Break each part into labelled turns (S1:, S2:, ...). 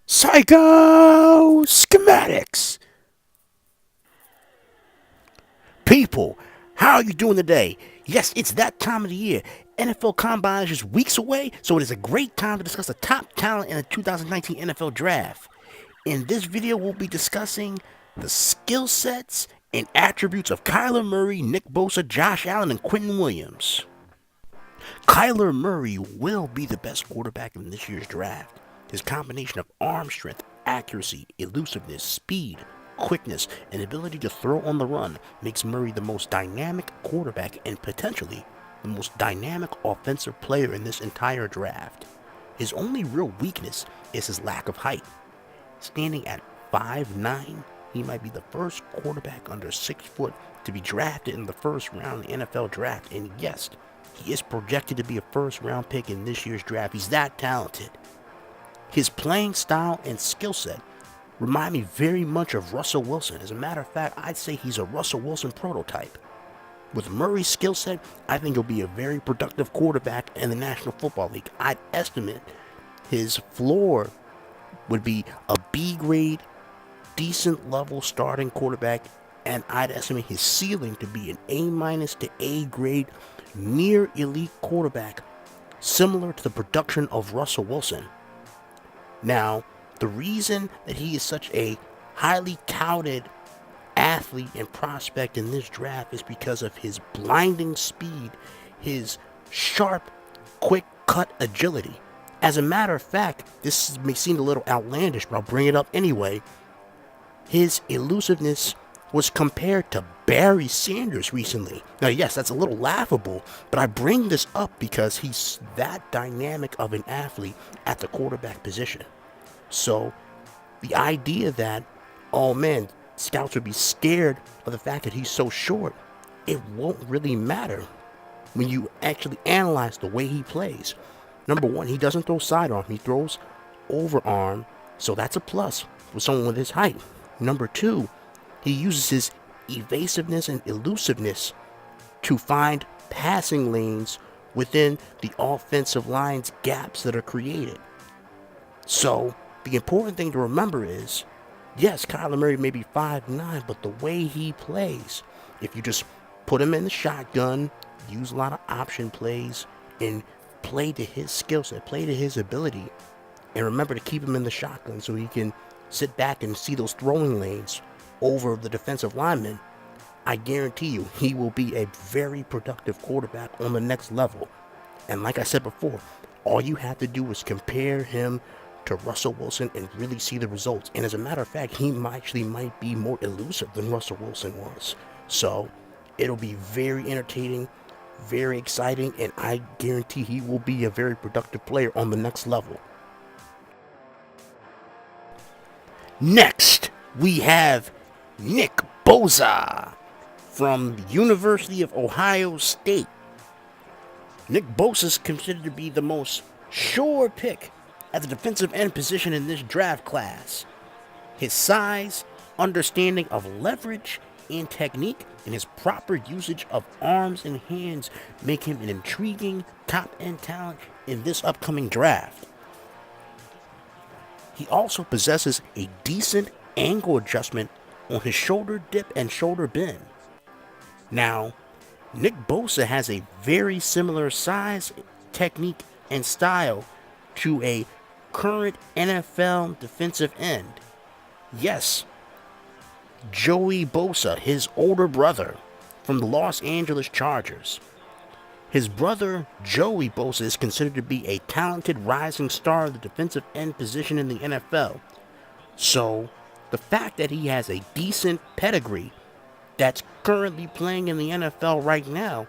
S1: Psycho Schematics. People, how are you doing today? Yes, it's that time of the year. NFL Combine is just weeks away, so it is a great time to discuss the top talent in the 2019 NFL Draft. In this video, we'll be discussing the skill sets and attributes of Kyler Murray, Nick Bosa, Josh Allen, and Quentin Williams. Kyler Murray will be the best quarterback in this year's draft. His combination of arm strength, accuracy, elusiveness, speed, quickness, and ability to throw on the run makes Murray the most dynamic quarterback and potentially the most dynamic offensive player in this entire draft. His only real weakness is his lack of height. Standing at 5'9", he might be the first quarterback under 6 foot to be drafted in the first round of the NFL draft, and yes, he is projected to be a first round pick in this year's draft. He's that talented. His playing style and skill set remind me very much of Russell Wilson. As a matter of fact, I'd say he's a Russell Wilson prototype. With Murray's skill set, I think he'll be a very productive quarterback in the National Football League. I'd estimate his floor would be a B grade, decent level starting quarterback, and I'd estimate his ceiling to be an A minus to A grade, near elite quarterback, similar to the production of Russell Wilson. Now, the reason that he is such a highly touted athlete and prospect in this draft is because of his blinding speed, his sharp, quick cut agility. As a matter of fact, this may seem a little outlandish, but I'll bring it up anyway. His elusiveness was compared to Barry Sanders recently. Now, yes, that's a little laughable, but I bring this up because he's that dynamic of an athlete at the quarterback position. So, the idea that, oh man, scouts would be scared of the fact that he's so short, it won't really matter when you actually analyze the way he plays. Number one, he doesn't throw sidearm, he throws overarm, so that's a plus for someone with his height. Number two, he uses his evasiveness and elusiveness to find passing lanes within the offensive line's gaps that are created. So, the important thing to remember is, yes, Kyler Murray may be 5'9", but the way he plays, if you just put him in the shotgun, use a lot of option plays, and play to his skill set, play to his ability, and remember to keep him in the shotgun so he can sit back and see those throwing lanes over the defensive lineman, I guarantee you he will be a very productive quarterback on the next level. And like I said before, all you have to do is compare him to Russell Wilson and really see the results. And as a matter of fact, he might be more elusive than Russell Wilson was. So it'll be very entertaining, very exciting, and I guarantee he will be a very productive player on the next level. Next, we have Nick Bosa from the University of Ohio State. Nick Bosa is considered to be the most sure pick at the defensive end position in this draft class. His size, understanding of leverage and technique, and his proper usage of arms and hands make him an intriguing top-end talent in this upcoming draft. He also possesses a decent angle adjustment on his shoulder dip and shoulder bend. Now, Nick Bosa has a very similar size, technique, and style to a current NFL defensive end. Yes, Joey Bosa, his older brother from the Los Angeles Chargers. His brother, Joey Bosa, is considered to be a talented rising star of the defensive end position in the NFL. So, the fact that he has a decent pedigree that's currently playing in the NFL right now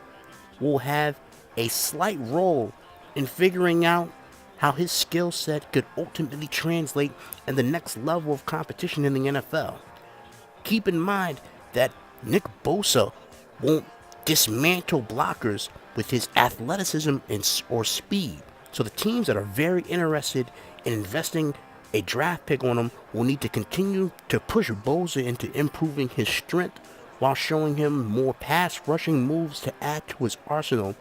S1: will have a slight role in figuring out how his skill set could ultimately translate in the next level of competition in the NFL. Keep in mind that Nick Bosa won't dismantle blockers with his athleticism or speed. So the teams that are very interested in investing a draft pick on him will need to continue to push Bosa into improving his strength while showing him more pass rushing moves to add to his arsenal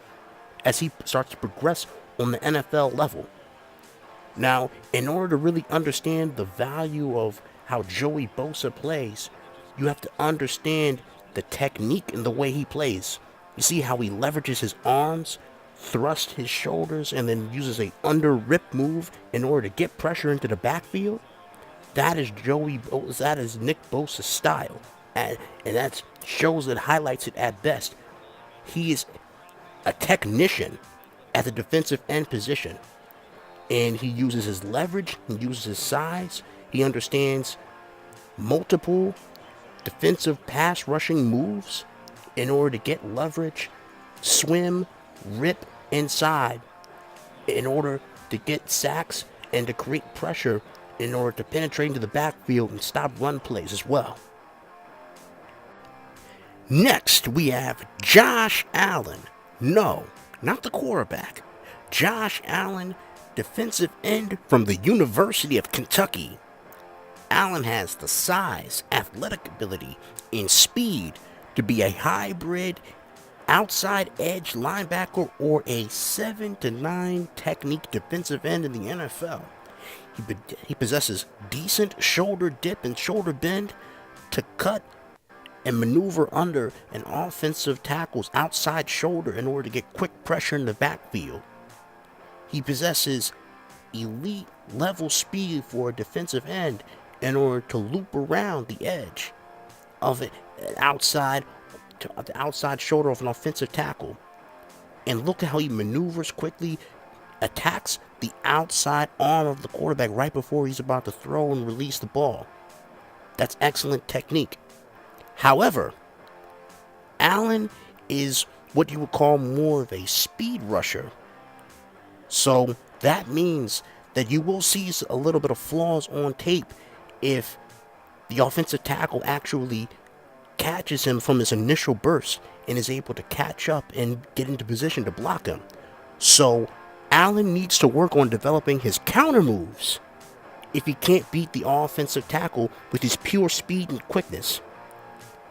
S1: as he starts to progress on the NFL level. Now, in order to really understand the value of how Joey Bosa plays, you have to understand the technique and the way he plays. You see how he leverages his arms, thrusts his shoulders, and then uses a under rip move in order to get pressure into the backfield? That is that is Nick Bosa's style. And that shows it, highlights it at best. He is a technician at the defensive end position. And he uses his leverage, he uses his size, he understands multiple defensive pass rushing moves in order to get leverage, swim, rip inside, in order to get sacks and to create pressure in order to penetrate into the backfield and stop run plays as well. Next, we have Josh Allen. No, not the quarterback. Josh Allen, defensive end from the University of Kentucky. Allen has the size, athletic ability, and speed to be a hybrid outside edge linebacker or a 7-9 technique defensive end in the NFL. He possesses decent shoulder dip and shoulder bend to cut and maneuver under an offensive tackle's outside shoulder in order to get quick pressure in the backfield. He possesses elite level speed for a defensive end in order to loop around the edge of it outside to the outside shoulder of an offensive tackle. And look at how he maneuvers quickly, attacks the outside arm of the quarterback right before he's about to throw and release the ball. That's excellent technique. However, Allen is what you would call more of a speed rusher. So that means that you will see a little bit of flaws on tape if the offensive tackle actually catches him from his initial burst and is able to catch up and get into position to block him. So Allen needs to work on developing his counter moves if he can't beat the offensive tackle with his pure speed and quickness.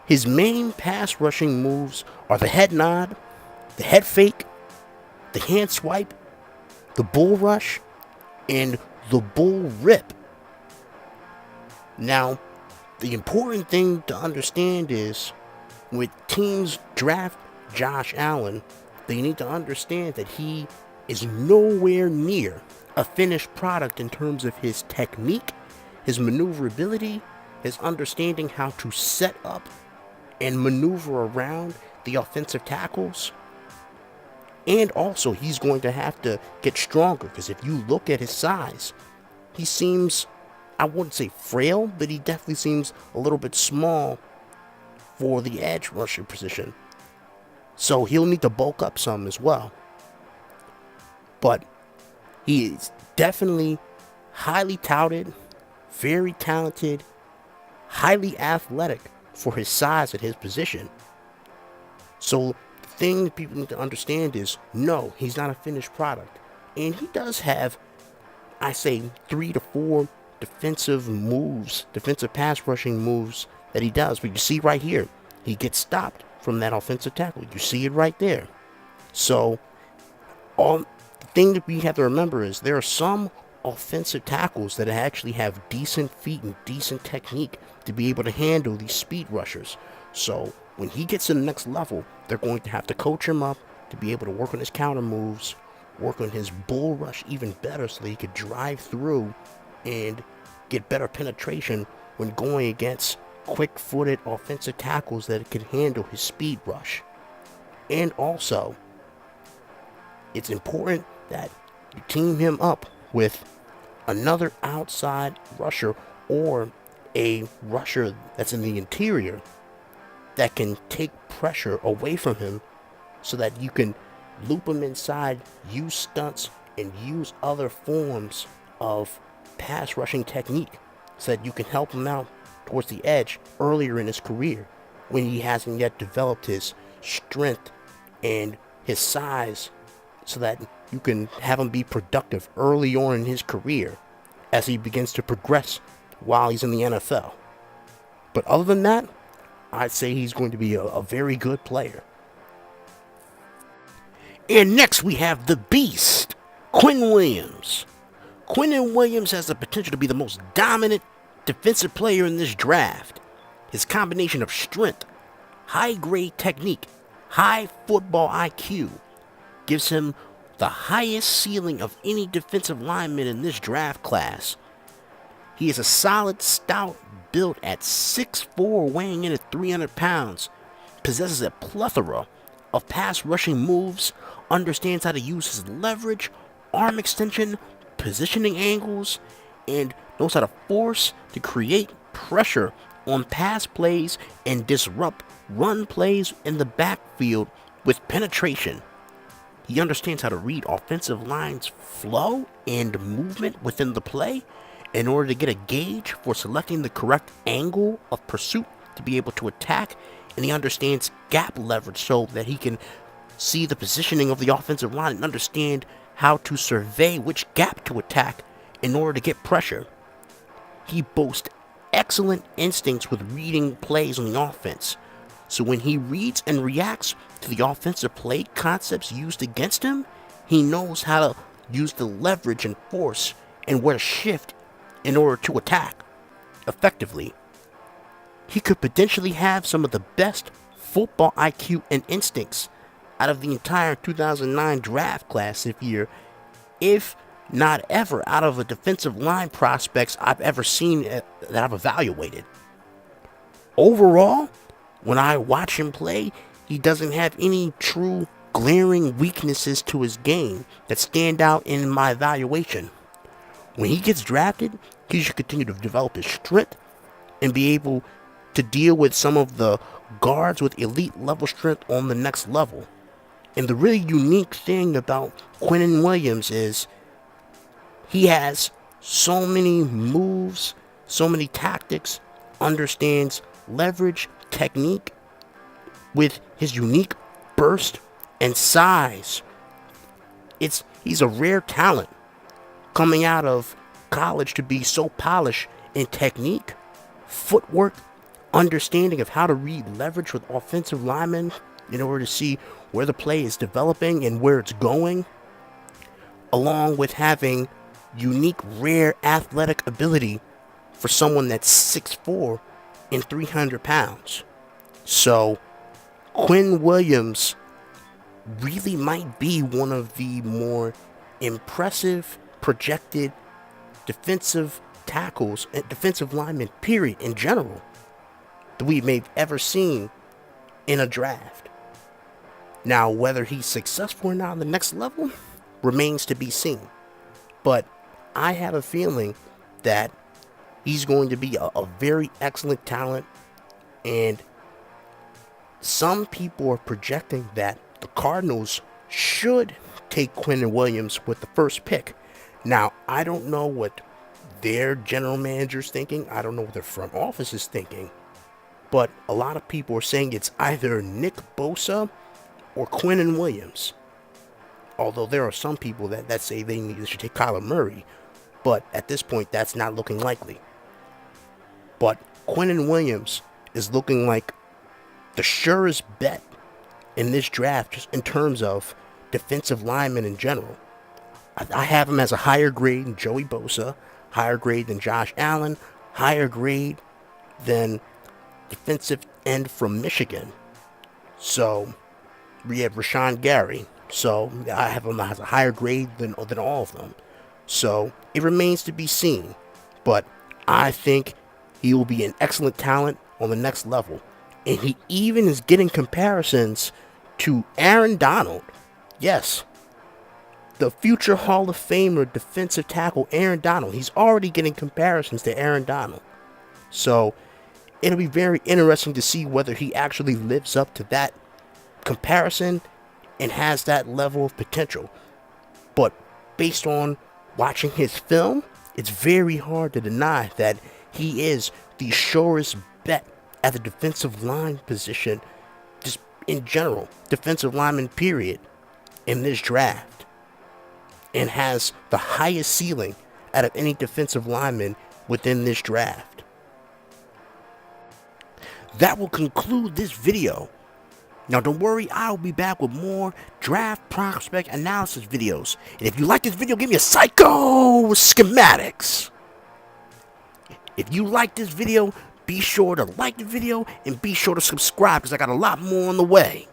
S1: His main pass rushing moves are the head nod, the head fake, the hand swipe, the bull rush, and the bull rip. Now, the important thing to understand is when teams draft Josh Allen, they need to understand that he is nowhere near a finished product in terms of his technique, his maneuverability, his understanding how to set up and maneuver around the offensive tackles. And also, he's going to have to get stronger, because if you look at his size, he seems, I wouldn't say frail, but he definitely seems a little bit small for the edge rusher position. So he'll need to bulk up some as well. But he is definitely highly touted, very talented, highly athletic for his size at his position. So the thing that people need to understand is, no, he's not a finished product. And he does have, I say, 3 to 4 defensive moves, defensive pass rushing moves that he does. But you see right here, he gets stopped from that offensive tackle. You see it right there. So the thing that we have to remember is there are some offensive tackles that actually have decent feet and decent technique to be able to handle these speed rushers. So when he gets to the next level, they're going to have to coach him up to be able to work on his counter moves, work on his bull rush even better so that he could drive through and get better penetration when going against quick-footed offensive tackles that can handle his speed rush. And also, it's important that you team him up with another outside rusher or a rusher that's in the interior that can take pressure away from him so that you can loop him inside, use stunts, and use other forms of pass rushing technique so that you can help him out towards the edge earlier in his career when he hasn't yet developed his strength and his size, so that you can have him be productive early on in his career as he begins to progress while he's in the NFL. But other than that, I'd say he's going to be a very good player. And next we have the Beast, Quinn Williams. Quinnen Williams has the potential to be the most dominant defensive player in this draft. His combination of strength, high-grade technique, high football IQ gives him the highest ceiling of any defensive lineman in this draft class. He is a solid, stout build at 6'4", weighing in at 300 pounds, possesses a plethora of pass rushing moves, understands how to use his leverage, arm extension, positioning angles, and knows how to force to create pressure on pass plays and disrupt run plays in the backfield with penetration. He understands how to read offensive lines' flow and movement within the play in order to get a gauge for selecting the correct angle of pursuit to be able to attack, and he understands gap leverage so that he can see the positioning of the offensive line and understand how to survey which gap to attack in order to get pressure. He boasts excellent instincts with reading plays on the offense. So when he reads and reacts to the offensive play concepts used against him, he knows how to use the leverage and force and where to shift in order to attack effectively. He could potentially have some of the best football IQ and instincts out of the entire 2009 draft class this year, if not ever out of the defensive line prospects I've ever seen that I've evaluated. Overall, when I watch him play, he doesn't have any true glaring weaknesses to his game that stand out in my evaluation. When he gets drafted, he should continue to develop his strength and be able to deal with some of the guards with elite level strength on the next level. And the really unique thing about Quinnen Williams is he has so many moves, so many tactics, understands leverage, technique, with his unique burst and size. He's a rare talent coming out of college to be so polished in technique, footwork, understanding of how to read leverage with offensive linemen in order to see where the play is developing and where it's going, along with having unique, rare athletic ability for someone that's 6'4" and 300 pounds. So, Quinnen Williams really might be one of the more impressive projected defensive tackles and defensive linemen, period, in general, that we may have ever seen in a draft. Now, whether he's successful or not on the next level remains to be seen. But I have a feeling that he's going to be a very excellent talent, and some people are projecting that the Cardinals should take Quinnen Williams with the first pick. Now, I don't know what their general manager's thinking. I don't know what their front office is thinking. But a lot of people are saying it's either Nick Bosa or Quinnen Williams. Although there are some people that say they should take Kyler Murray. But at this point, that's not looking likely. But Quinnen Williams is looking like the surest bet in this draft, just in terms of defensive linemen in general. I have him as a higher grade than Joey Bosa, higher grade than Josh Allen, higher grade than defensive end from Michigan. So we have Rashawn Gary. So I have him as a higher grade than all of them. So it remains to be seen. But I think he will be an excellent talent on the next level. And he even is getting comparisons to Aaron Donald. Yes, the future Hall of Famer defensive tackle Aaron Donald. He's already getting comparisons to Aaron Donald. So it'll be very interesting to see whether he actually lives up to that comparison and has that level of potential. But based on watching his film, it's very hard to deny that he is the surest bet at the defensive line position, just in general, defensive lineman period, in this draft, and has the highest ceiling out of any defensive lineman within this draft. That will conclude this video. Now don't worry, I'll be back with more draft prospect analysis videos. And if you like this video, give me a psycho schematics. If you like this video, be sure to like the video and be sure to subscribe because I got a lot more on the way.